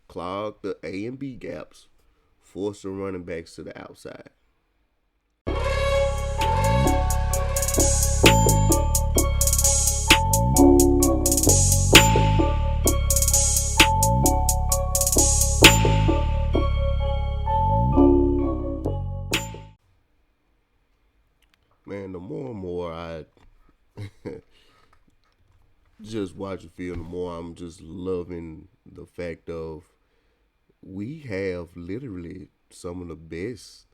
clog the A and B gaps, force the running backs to the outside. Man, the more and more I just watch the film, the more I'm just loving the fact of we have literally some of the best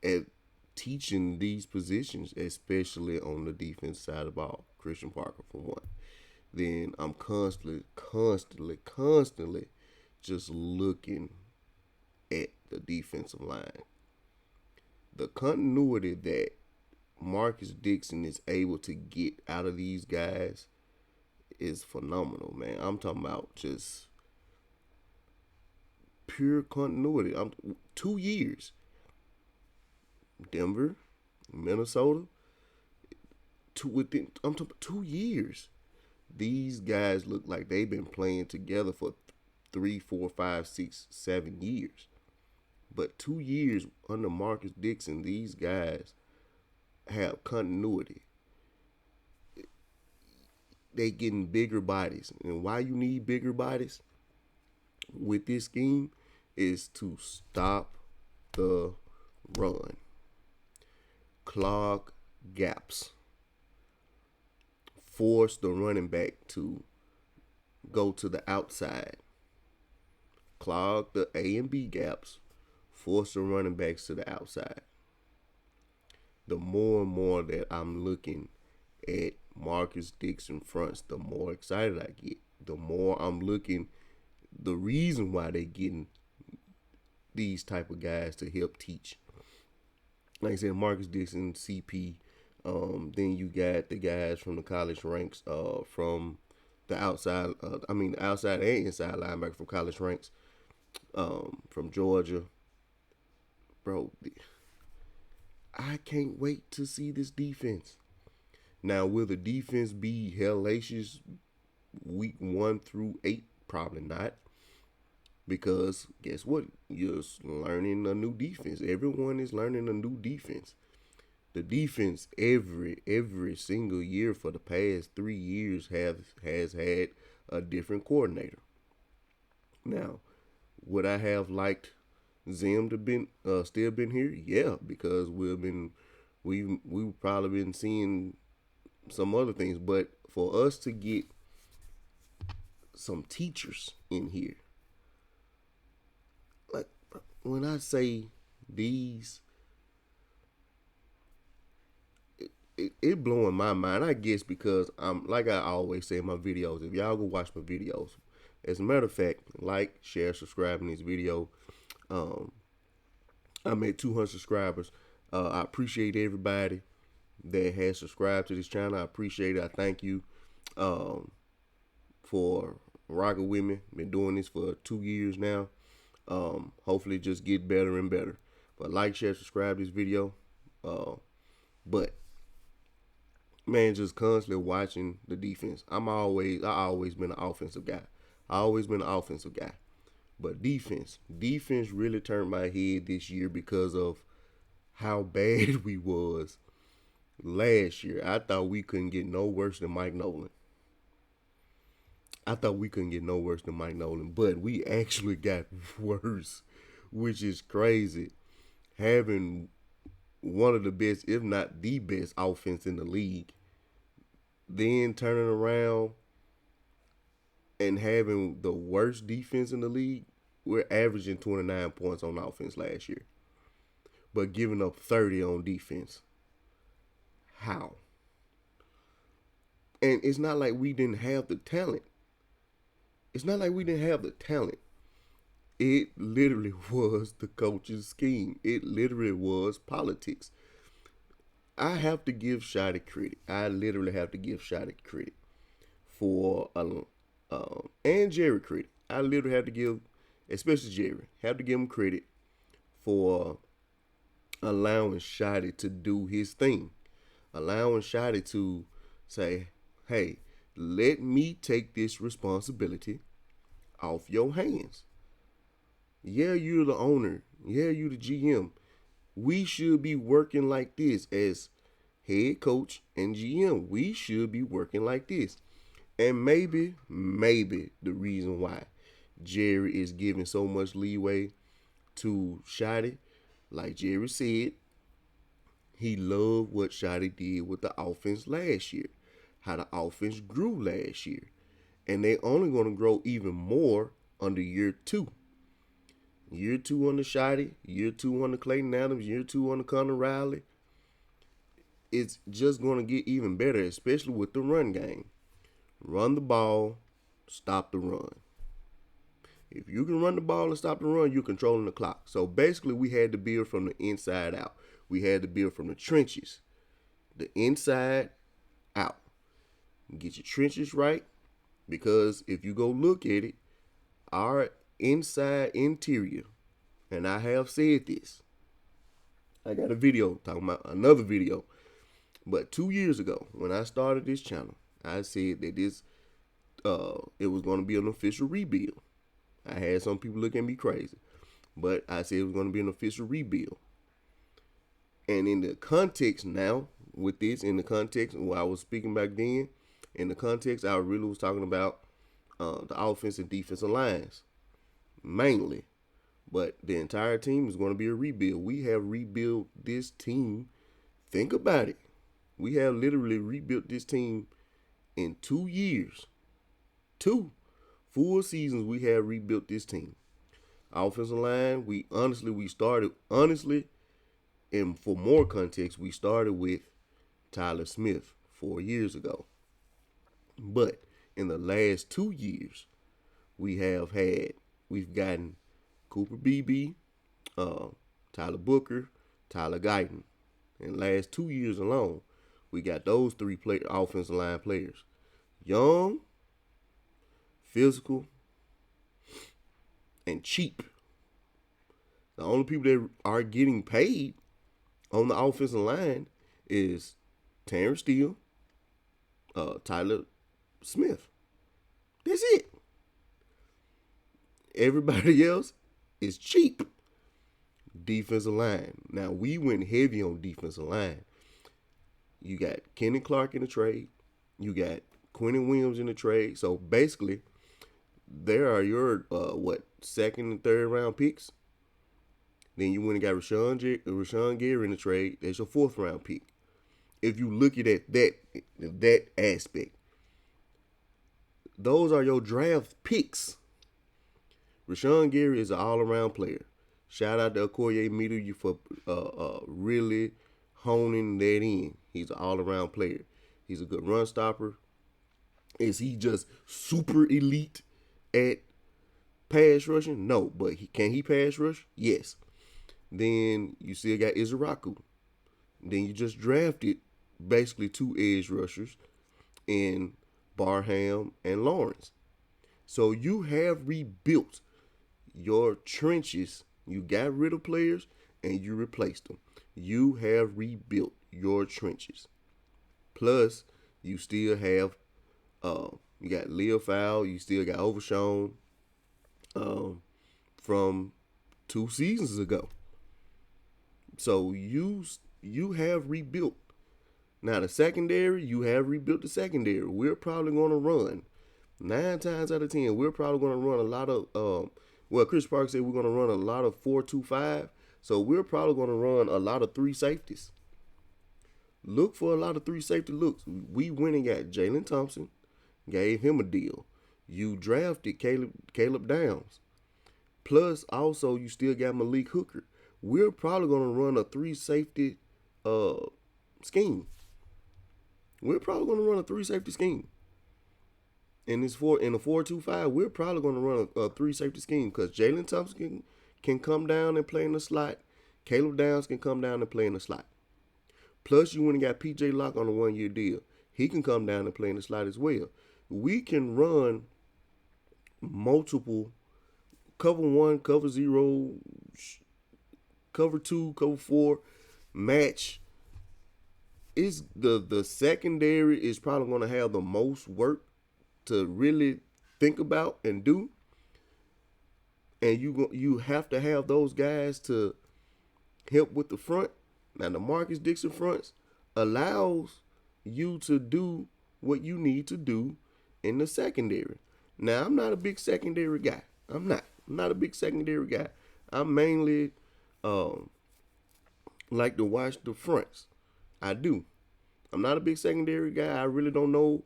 at teaching these positions, especially on the defense side of the ball. Christian Parker, for one. Then I'm constantly just looking at the defensive line. The continuity that Marcus Dixon is able to get out of these guys is phenomenal, man. I'm talking about just pure continuity. 2 years. Denver, Minnesota, I'm talking about 2 years. These guys look like they've been playing together for 3, 4, 5, 6, 7 years. But 2 years under Marcus Dixon, these guys have continuity. They getting bigger bodies. And why you need bigger bodies with this scheme is to stop the run. Clog gaps. Force the running back to go to the outside. Clog the A and B gaps. Force the running backs to the outside. The more and more that I'm looking at Marcus Dixon fronts, the more excited I get. The more I'm looking, the reason why they're getting these type of guys to help teach. Like I said, Marcus Dixon, CP. Then you got the guys from the college ranks, from the outside. Outside and inside linebacker from college ranks, from Georgia. Bro, I can't wait to see this defense. Now, will the defense be hellacious week 1 through 8? Probably not. Because guess what? You're learning a new defense. Everyone is learning a new defense. The defense every single year for the past 3 years has had a different coordinator. Now, would I have liked Zim to still been here? Yeah, because we've probably been seeing some other things. But for us to get some teachers in here, like when I say these, it blowing my mind. I guess because I'm, like I always say in my videos, if y'all go watch my videos, as a matter of fact, like, share, subscribe in this video. I'm at 200 subscribers. I appreciate everybody that has subscribed to this channel. I appreciate it. I thank you for rocking with me. Been doing this for 2 years now. Hopefully just get better and better. But like, share, subscribe this video. But man, just constantly watching the defense. I always been an offensive guy. But defense really turned my head this year because of how bad we was last year. I thought we couldn't get no worse than Mike Nolan. But we actually got worse, which is crazy. Having one of the best, if not the best, offense in the league, then turning around and having the worst defense in the league. We're averaging 29 points on offense last year, but giving up 30 on defense. How? And it's not like we didn't have the talent. It literally was the coach's scheme. It literally was politics. I have to give Shotty credit. I literally have to give Shotty credit for and Jerry credit. I literally have to give, especially Jerry, have to give him credit for allowing Shotty to do his thing. Allowing Shotty to say, hey, let me take this responsibility. off your hands. Yeah, you're the owner. Yeah, you're the GM. We should be working like this as head coach and GM. We should be working like this. And maybe the reason why Jerry is giving so much leeway to Shotty, like Jerry said, he loved what Shotty did with the offense last year, how the offense grew last year. And they only going to grow even more under year 2. Year 2 under Shotty, year 2 under Clayton Adams, year 2 under Connor Riley. It's just going to get even better, especially with the run game. Run the ball, stop the run. If you can run the ball and stop the run, you're controlling the clock. So basically, we had to build from the inside out. We had to build from the trenches, the inside out. Get your trenches right, because if you go look at it, our inside interior, and I have said this, I got a video talking about another video, but 2 years ago when I started this channel, I said that it was going to be an official rebuild. I had some people look at me crazy, but I said it was going to be an official rebuild. And in the context now, with this, in the context where I was speaking back then, in the context, I really was talking about the offense and defensive lines, mainly. But the entire team is going to be a rebuild. We have rebuilt this team. Think about it. We have literally rebuilt this team in 2 years. 2 full seasons we have rebuilt this team. Offensive line, we started, and for more context, we started with Tyler Smith 4 years ago. But in the last 2 years, we've gotten Cooper Beebe, Tyler Booker, Tyler Guyton. In the last 2 years alone, we got those 3 offensive line players. Young, physical, and cheap. The only people that are getting paid on the offensive line is Terrence Steele, Tyler Smith. That's it. Everybody else is cheap. Defensive line. Now, we went heavy on defensive line. You got Kenny Clark in the trade. You got Quinnen Williams in the trade. So, basically, there are your, second and third round picks. Then you went and got Rashan Gary in the trade. That's your 4th round pick. If you look at it that aspect, those are your draft picks. Rashan Gary is an all-around player. Shout out to Okoye Meter for really honing that in. He's an all-around player. He's a good run stopper. Is he just super elite at pass rushing? No, but can he pass rush? Yes. Then you still got Izaraku. Then you just drafted basically 2 edge rushers in Barham and Lawrence. So you have rebuilt your trenches. You got rid of players and you replaced them. You have rebuilt your trenches. Plus, you still have you got Leo Fowl, you still got Overshown from 2 seasons ago. So you have rebuilt. Now the secondary, you have rebuilt the secondary. We're probably going to run 9 times out of 10. We're probably going to run a lot of Chris Park said we're going to run a lot of 4-2-5. So we're probably going to run a lot of 3 safeties. Look for a lot of 3 safety looks. We went and got Jaylen Thompson, gave him a deal. You drafted Caleb Downs. Plus, also, you still got Malik Hooker. We're probably going to run a 3 safety scheme. We're probably going to run a 3 safety scheme. In a 4-2-5, we're probably going to run a 3 safety scheme because Jaylen Thompson can come down and play in the slot. Caleb Downs can come down and play in the slot. Plus, you went and got PJ Locke on a 1-year deal. He can come down and play in the slot as well. We can run multiple cover 1, cover 0, cover 2, cover 4, match. Is the secondary is probably going to have the most work to really think about and do. and you have to have those guys to help with the front. Now the Marcus Dixon fronts allows you to do what you need to do in the secondary. Now I'm not a big secondary guy. I'm not a big secondary guy. I'm mainly like to watch the fronts. I do. I'm not a big secondary guy. I really don't know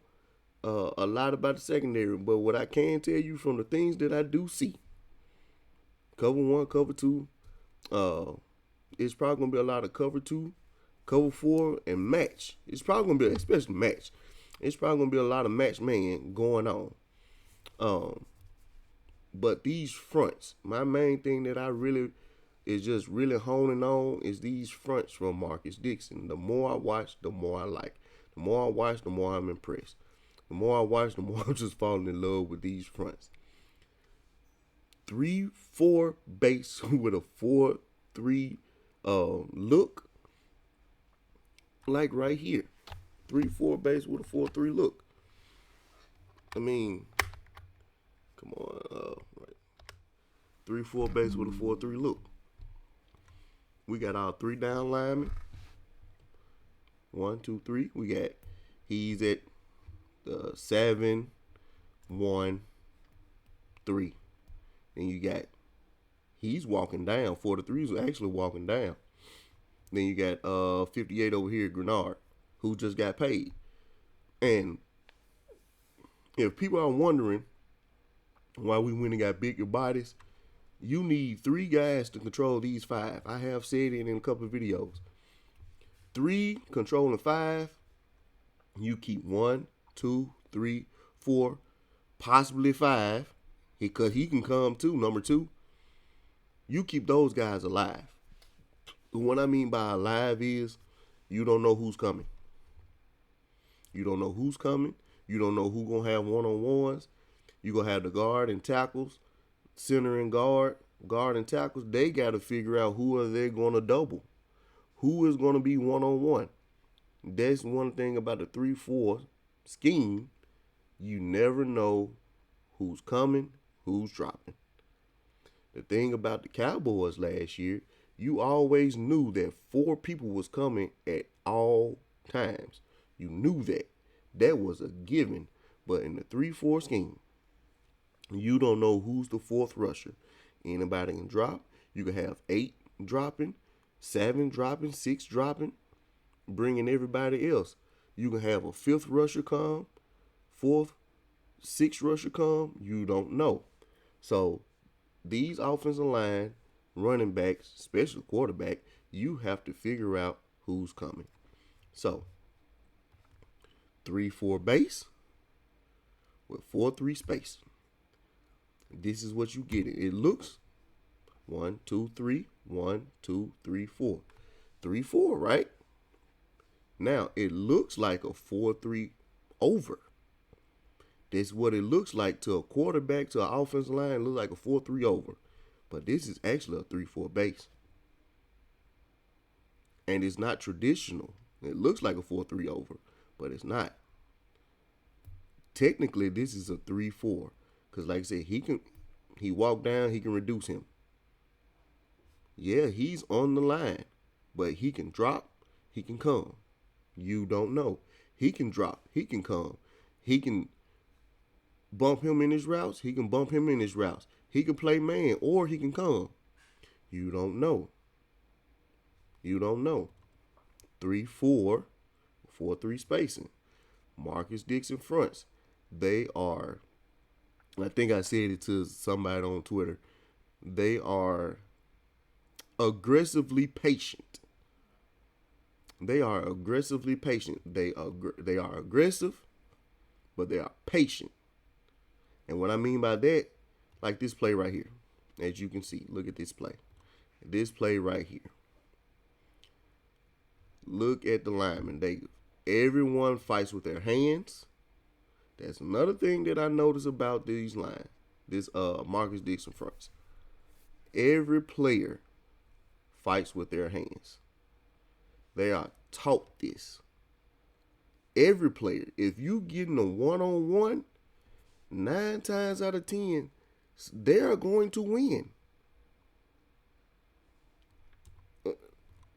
a lot about the secondary, but what I can tell you from the things that I do see, cover one, cover two, it's probably gonna be a lot of cover two, cover four, and match. It's probably gonna be, especially match. It's probably gonna be a lot of match man going on. But these fronts, my main thing that I really is just really honing on is these fronts from Marcus Dixon. The more I watch, the more I like. The more I watch, the more I'm impressed. The more I watch, the more I'm just falling in love with these fronts. 3-4 base with a 4-3 look, like right here. 3-4 base with a 4-3 look. I mean, come on, right. 3-4 base with a 4-3 look. We got our 3 down linemen. 1, 2, 3. We got, he's at 7, 1, 3. Then you got, he's walking down. 4-3 is actually walking down. Then you got 58 over here, Grenard, who just got paid. And if people are wondering why we went and got bigger bodies, you need 3 guys to control these 5. I have said it in a couple of videos. 3 controlling 5. You keep 1, 2, 3, 4, possibly 5. Because he can come too, number 2. You keep those guys alive. What I mean by alive is you don't know who's coming. You don't know who's coming. You don't know who's going to have one-on-ones. You're going to have the guard and tackles, center and guard and tackles. They got to figure out who are they going to double. Who is going to be one-on-one. That's one thing about the 3-4 scheme. You never know who's coming, who's dropping. The thing about the Cowboys last year, you always knew that 4 people was coming at all times. You knew that. That was a given. But in the 3-4 scheme, you don't know who's the 4th rusher. Anybody can drop. You can have 8 dropping, 7 dropping, 6 dropping, bringing everybody else. You can have a 5th rusher come, 4th, 6th rusher come. You don't know. So these offensive line, running backs, especially quarterback, you have to figure out who's coming. So 3-4 base with 4-3 space. This is what you get. It looks 1, 2, 3, 1, 2, 3, 4. 3-4, right? Now it looks like a 4-3 over. That's what it looks like to a quarterback, to an offensive line. It looks like a 4-3 over. But this is actually a 3-4 base. And it's not traditional. It looks like a 4-3 over, but it's not. Technically, this is a 3-4. Because like I said, he walked down, he can reduce him. Yeah, he's on the line. But he can drop, he can come. You don't know. He can drop, he can come. He can bump him in his routes, he can bump him in his routes. He can play man, or he can come. You don't know. You don't know. 3-4, 4-3 spacing. Marcus Dixon fronts. They are, I think I said it to somebody on Twitter, they are aggressively patient. They are aggressively patient. They are aggressive, but they are patient. And what I mean by that, like this play right here. As you can see, look at this play. This play right here. Look at the linemen. Everyone fights with their hands. That's another thing that I notice about these lines. This Marcus Dixon fronts. Every player fights with their hands. They are taught this. Every player. If you getting a one-on-one, 9 times out of 10, They are going to win.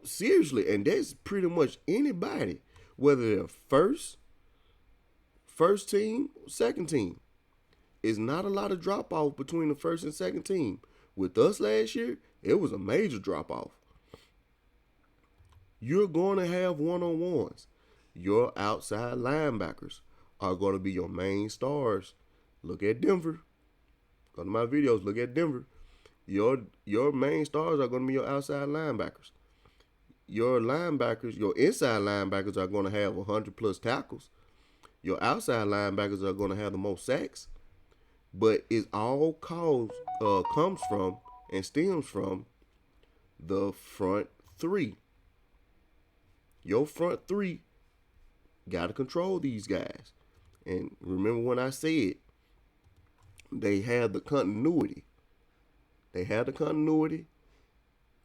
Seriously, and that's pretty much anybody, whether they're first team, second team. It's not a lot of drop off between the first and second team. With us last year, it was a major drop off. You're going to have one-on-ones. Your outside linebackers are going to be your main stars. Look at Denver. Go to my videos. Look at Denver. Your main stars are going to be your outside linebackers. Your linebackers, your inside linebackers are going to have 100 plus tackles. Your outside linebackers are going to have the most sacks. But it all comes from and stems from the front three. Your front three got to control these guys. And remember when I said they had the continuity. They had the continuity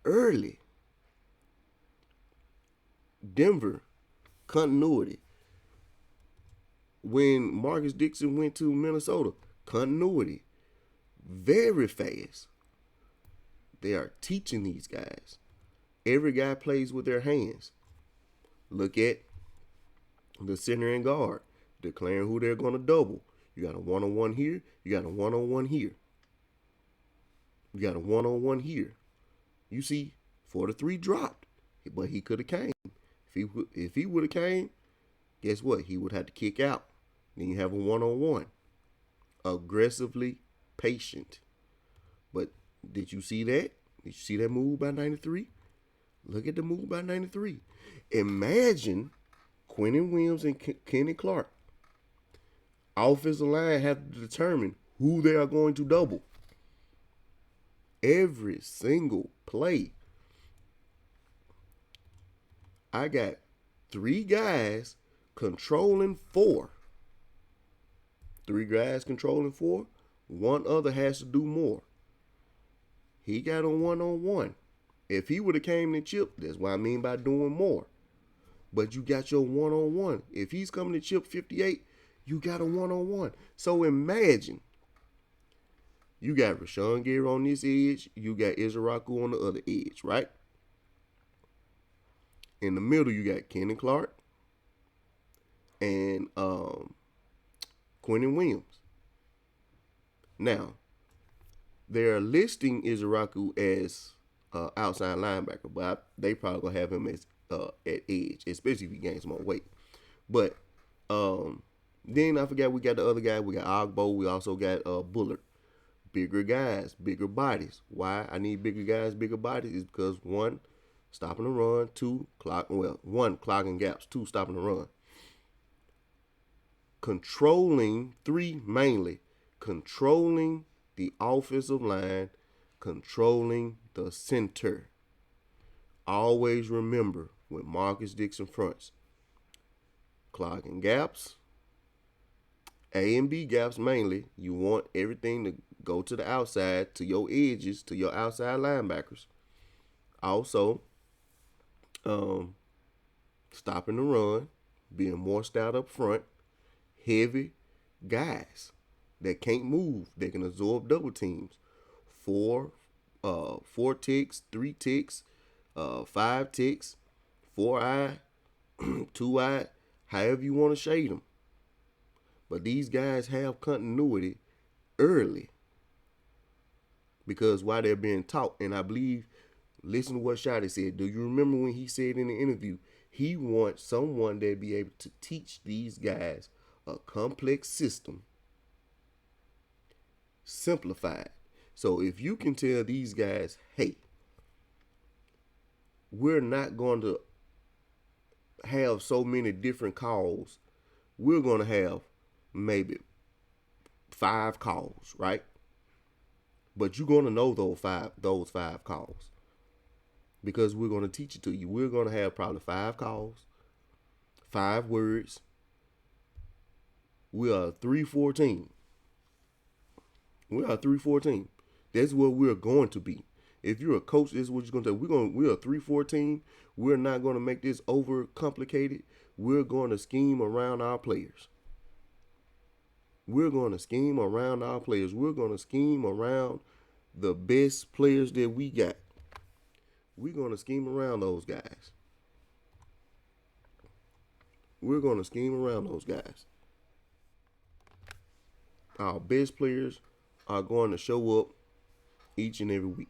early. Denver, continuity. When Marcus Dixon went to Minnesota, continuity. Very fast. They are teaching these guys. Every guy plays with their hands. Look at the center and guard, declaring who they're going to double. You got a one-on-one here. You got a one-on-one here. You got a one-on-one here. You see, 4-3 dropped, but he could have came. If he would have came, guess what? He would have to kick out. Then you have a one-on-one. Aggressively patient. But did you see that? Did you see that move by 93? Look at the move by 93. Imagine Quinnen Williams and Kenny Clark. Offensive line have to determine who they are going to double. Every single play. I got 3 guys controlling 4. 3 guys controlling 4. One other has to do more. He got a one-on-one. If he would have came to chip, that's what I mean by doing more. But you got your one-on-one. If he's coming to chip 58, you got a one-on-one. So imagine. You got Rashan Gary on this edge. You got Izaraku on the other edge, right? In the middle, you got Kenny Clark and Quinnen Williams. Now, they're listing Izaraku as outside linebacker, but they probably gonna have him as at edge, especially if he gains more weight. But then I forgot we got the other guy. We got Ogbo. We also got Bullard. Bigger guys, bigger bodies. Why I need bigger guys, bigger bodies is because 1, stopping the run. 2, clogging gaps. 2, stopping the run. Controlling 3 mainly. Controlling the offensive line. Controlling the center. Always remember when Marcus Dixon fronts. Clogging gaps. A and B gaps mainly. You want everything to go to the outside, to your edges, to your outside linebackers. Also, stopping the run, being more stout up front, heavy guys that can't move, they can absorb double teams. 4 ticks, 3 ticks, 5 ticks, 4-eye, 2-eye, however you want to shade them. But these guys have continuity early because while they're being taught, and I believe, listen to what Shotty said. Do you remember when he said in the interview, he wants someone that be able to teach these guys a complex system, simplified. So if you can tell these guys, hey, we're not going to have so many different calls. We're going to have maybe 5 calls, right? But you're going to know those five calls because we're going to teach it to you. We're going to have probably 5 calls, 5 words. We are a 3-4 team. We are a 3-4 team. That's what we're going to be. If you're a coach, this is what you're going to do. We're a 3-4 team. We're not going to make this over complicated. We're going to scheme around our players. We're going to scheme around our players. We're going to scheme around the best players that we got. We're going to scheme around those guys. We're going to scheme around those guys. Our best players are going to show up each and every week.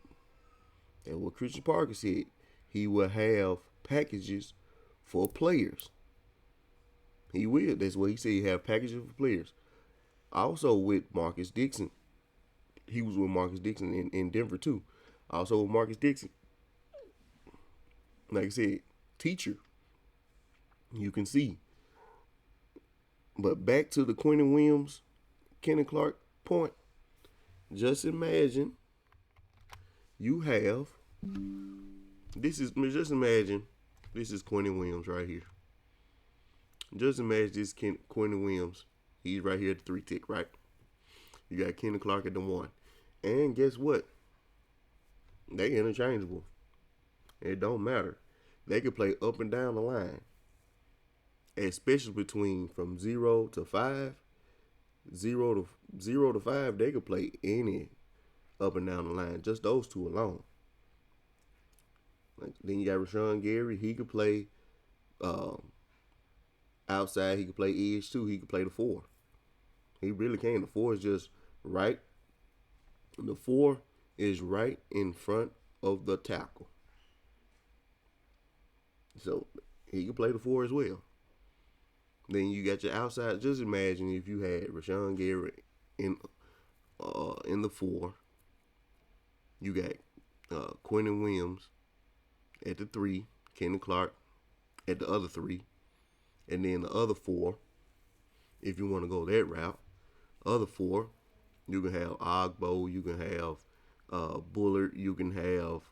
And what Christian Parker said, he will have packages for players. He will. That's what he said. He have packages for players. Also with Marcus Dixon. He was with Marcus Dixon in Denver too. Also with Marcus Dixon. Like I said, teacher. You can see. But back to the Quinnen Williams, Kenny Clark point. Just imagine you have just imagine this is Quinnen Williams right here. Just imagine this Quinnen Williams. He's right here at the 3 tick, right? You got Kenny Clark at the 1. And guess what? They interchangeable. It don't matter. They can play up and down the line. Especially between from 0 to 5. 0 to 5, they could play any up and down the line. Just those two alone. Then you got Rashan Gary. He could play outside. He could play edge too. He could play the 4. He really can. The 4 is just right. The 4 is right in front of the tackle. So he can play the 4 as well. Then you got your outside. Just imagine if you had Rashan Gary in the 4. You got Quinnen Williams at the 3, Kenny Clark at the other 3, and then the other 4, if you want to go that route, other 4, you can have Ogbo, you can have Bullard, you can have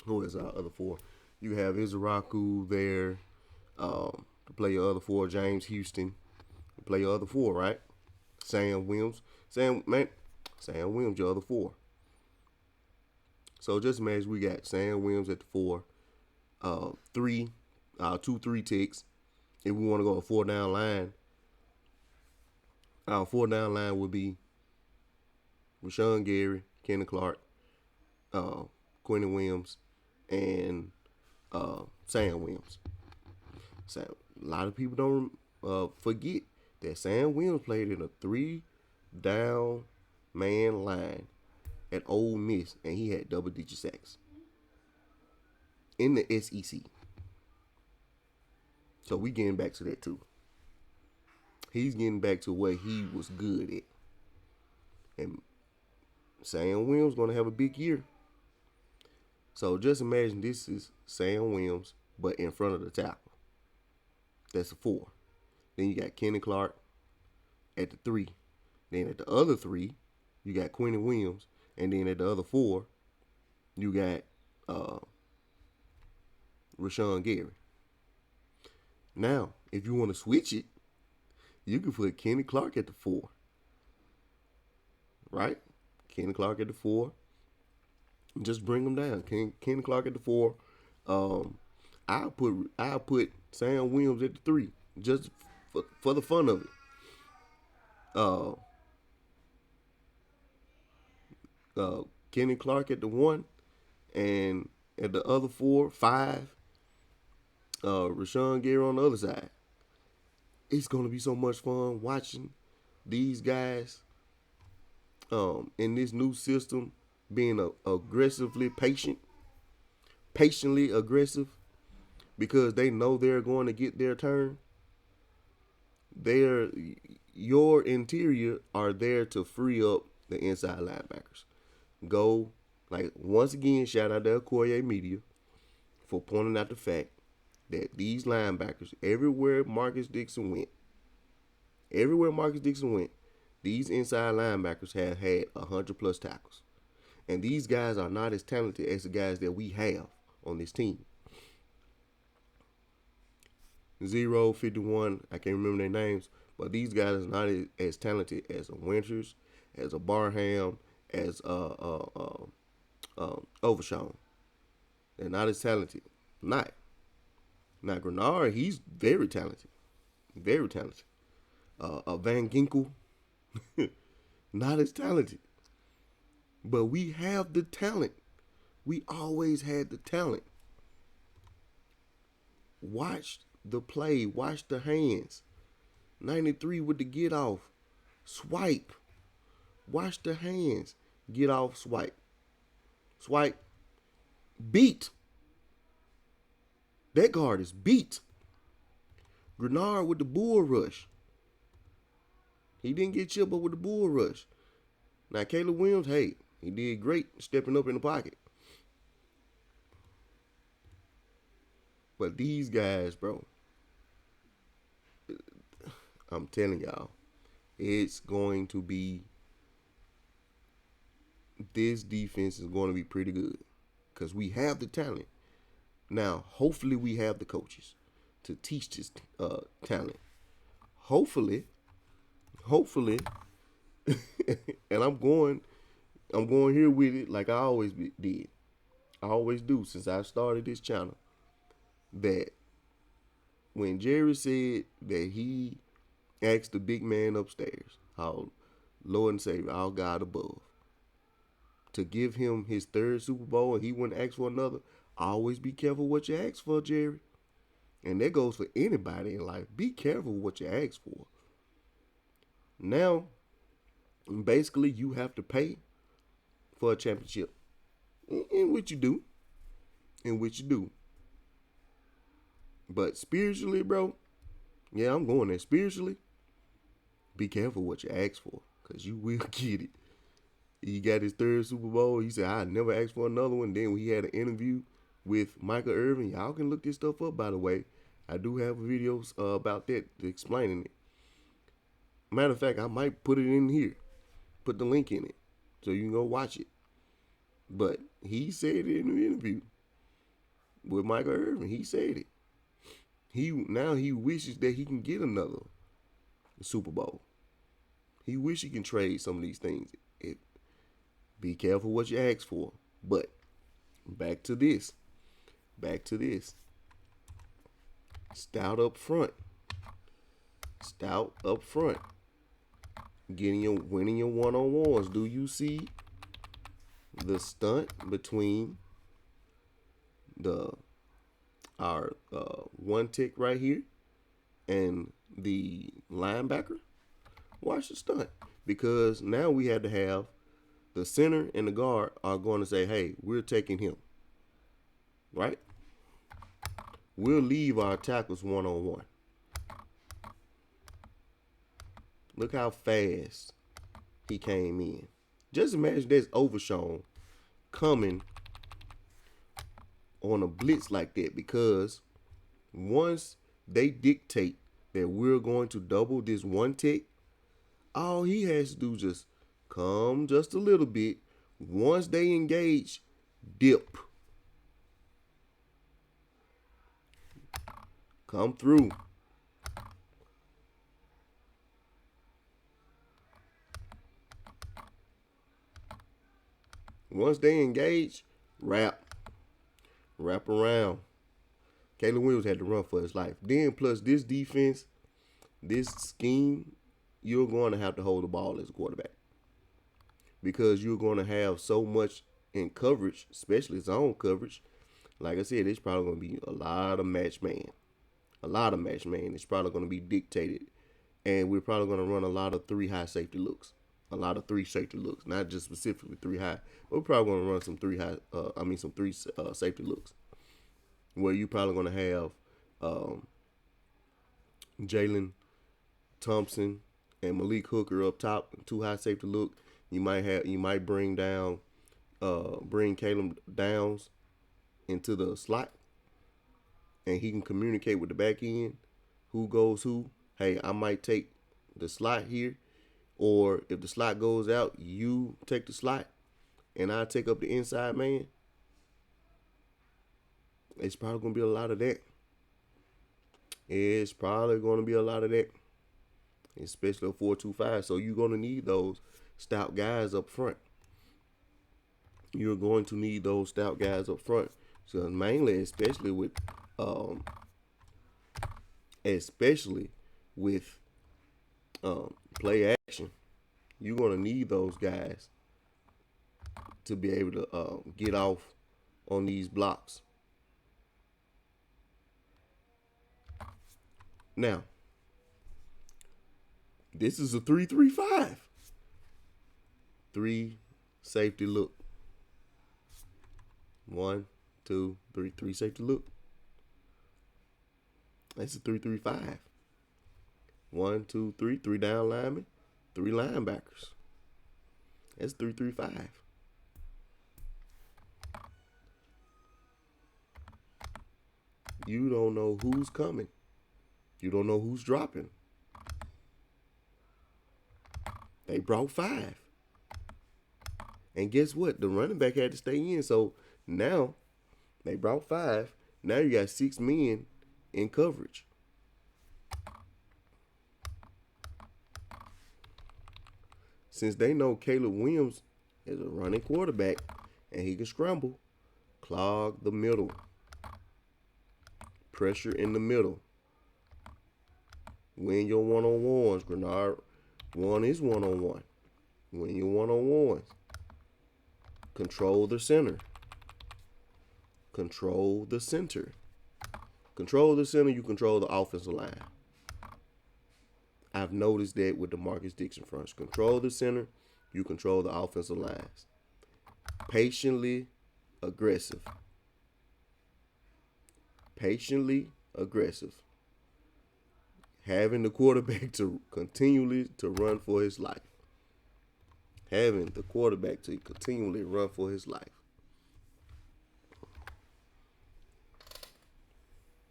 who is our other 4? You have Izaraku there to play your other 4, James Houston to play your other 4, right? Sam Williams, your other 4. So just imagine we got Sam Williams at the 4, 2 3 ticks. If we want to go a 4 down line, our 4 down line would be Rashan Gary, Kenny Clark, Quinnen Williams, and Sam Williams. So a lot of people don't forget that Sam Williams played in a 3 down man line at Ole Miss, and he had double-digit sacks in the SEC. So we getting back to that too. He's getting back to what he was good at. And Sam Williams going to have a big year. So just imagine this is Sam Williams, but in front of the tackle. That's a 4. Then you got Kenny Clark at the 3. Then at the other 3, you got Quinnen Williams. And then at the other 4, you got Rashan Gary. Now, if you want to switch it, you can put Kenny Clark at the 4. Right? Kenny Clark at the 4. Just bring him down. Kenny Clark at the 4. I'll put Sam Williams at the 3. Just for the fun of it. Kenny Clark at the 1, and at the other 4, 5, Rashan Gary on the other side. It's going to be so much fun watching these guys in this new system being aggressively patiently aggressive, because they know they're going to get their turn. Your interior are there to free up the inside linebackers. Go, like, once again, shout out to Okoye Media for pointing out the fact that these linebackers, everywhere Marcus Dixon went, these inside linebackers have had 100+ tackles. And these guys are not as talented as the guys that we have on this team. 0, 51, I can't remember their names, but these guys are not as talented as a Winters, as a Barham, as Overshawn. They're not as talented. Now Grenard, he's very talented. Very talented. a Van Ginkel. Not as talented. But we have the talent. We always had the talent. Watch the play. Watch the hands. 93 with the get off. Swipe. Watch the hands. Get off, swipe. Swipe. Beat. That guard is beat. Grenard with the bull rush. He didn't get chipped up with the bull rush. Now, Caleb Williams, hey, he did great stepping up in the pocket. But these guys, bro, I'm telling y'all, it's going to be, this defense is going to be pretty good because we have the talent. Now, hopefully we have the coaches to teach this talent. Hopefully, and I'm going here with it like I always did. I always do since I started this channel. That when Jerry said that he asked the big man upstairs, our Lord and Savior, our God above, to give him his third Super Bowl and he wouldn't ask for another, always be careful what you ask for, Jerry. And that goes for anybody in life. Be careful what you ask for. Now, basically, you have to pay for a championship. In which you do. But spiritually, bro, yeah, I'm going there. Spiritually, be careful what you ask for, because you will get it. He got his third Super Bowl. He said, I never asked for another one. Then when he had an interview with Michael Irvin, y'all can look this stuff up, by the way. I do have videos about that explaining it. Matter of fact, I might put it in here. Put the link in it so you can go watch it. But he said it in the interview with Michael Irvin. He said it. Now he wishes that he can get another Super Bowl. He wishes he can trade some of these things. Be careful what you ask for. But back to this. Stout up front. Winning your one-on-ones. Do you see the stunt between our one tick right here and the linebacker? Watch the stunt, because now we had to have the center and the guard are going to say, hey, we're taking him, right? We'll leave our tackles one-on-one. Look how fast he came in. Just imagine that's Overshown coming on a blitz like that, because once they dictate that we're going to double this one tick, all he has to do is just come just a little bit. Once they engage, dip. Come through. Once they engage, wrap around. Caleb Williams had to run for his life. Then plus this defense, this scheme, you're going to have to hold the ball as a quarterback, because you're going to have so much in coverage, especially zone coverage. Like I said, it's probably going to be a lot of match man. It's probably going to be dictated. And we're probably going to run a lot of three high safety looks. Not just specifically three high. But we're probably going to run some three safety looks, where you're probably going to have Jaylen Thompson and Malik Hooker up top, two high safety look. You might bring Caleb Downs into the slot, and he can communicate with the back end, who goes who. Hey, I might take the slot here, or if the slot goes out, you take the slot, and I take up the inside man. It's probably going to be a lot of that. Especially a 4-2-5. So you're going to need those stout guys up front. So mainly, especially with Play action. You're gonna need those guys to be able to get off on these blocks. Now, this is a 3-3-5. Three safety look. 1, 2, 3. Three safety look. That's a 3-3-5. 1, 2, 3. Three down linemen. 3 linebackers. That's 3-3-5. You don't know who's coming. You don't know who's dropping. They brought 5. And guess what? The running back had to stay in. So now they brought 5. Now you got 6 men in coverage. Since they know Caleb Williams is a running quarterback and he can scramble, clog the middle. Pressure in the middle. Win your one-on-ones. Grenard, one is one-on-one. Win your one-on-ones. Control the center. Control the center. Control the center, you control the offensive line. I've noticed that with the Marcus Dixon fronts. Control the center, you control the offensive lines. Patiently aggressive. Patiently aggressive. Having the quarterback to continually to run for his life. Having the quarterback to continually run for his life.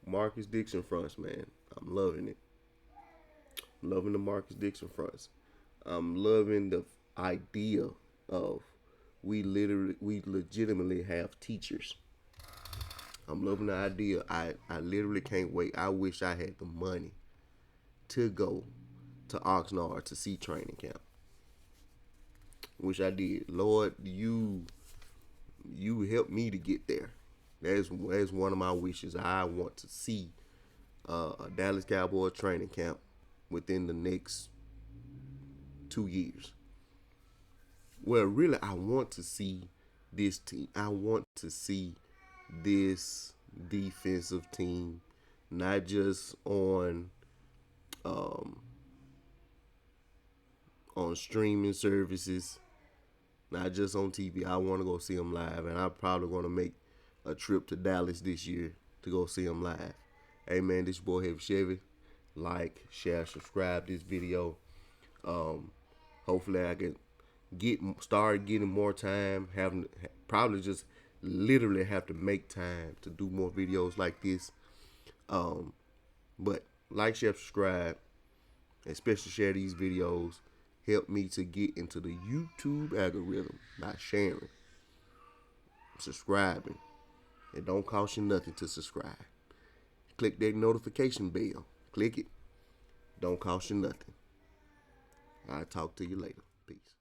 Marcus Dixon fronts, man. I'm loving it. I'm loving the Marcus Dixon fronts. I'm loving the idea of we legitimately have teachers. I'm loving the idea. I literally can't wait. I wish I had the money to go to Oxnard to see training camp. Wish I did. Lord, you helped me to get there. That's one of my wishes. I want to see a Dallas Cowboys training camp within the next 2 years. Well, really, I want to see this team. I want to see this defensive team, not just on streaming services, not just on TV. I want to go see them live, and I'm probably going to make a trip to Dallas this year to go see them live. Hey man, this your boy Heavy Chevy. Like, share, subscribe this video. Hopefully I can start getting more time. Probably just literally have to make time to do more videos like this. But like, share, subscribe, especially share these videos. Help me to get into the YouTube algorithm by sharing, subscribing. It don't cost you nothing to subscribe. Click that notification bell. Click it. Don't cost you nothing. I'll talk to you later. Peace.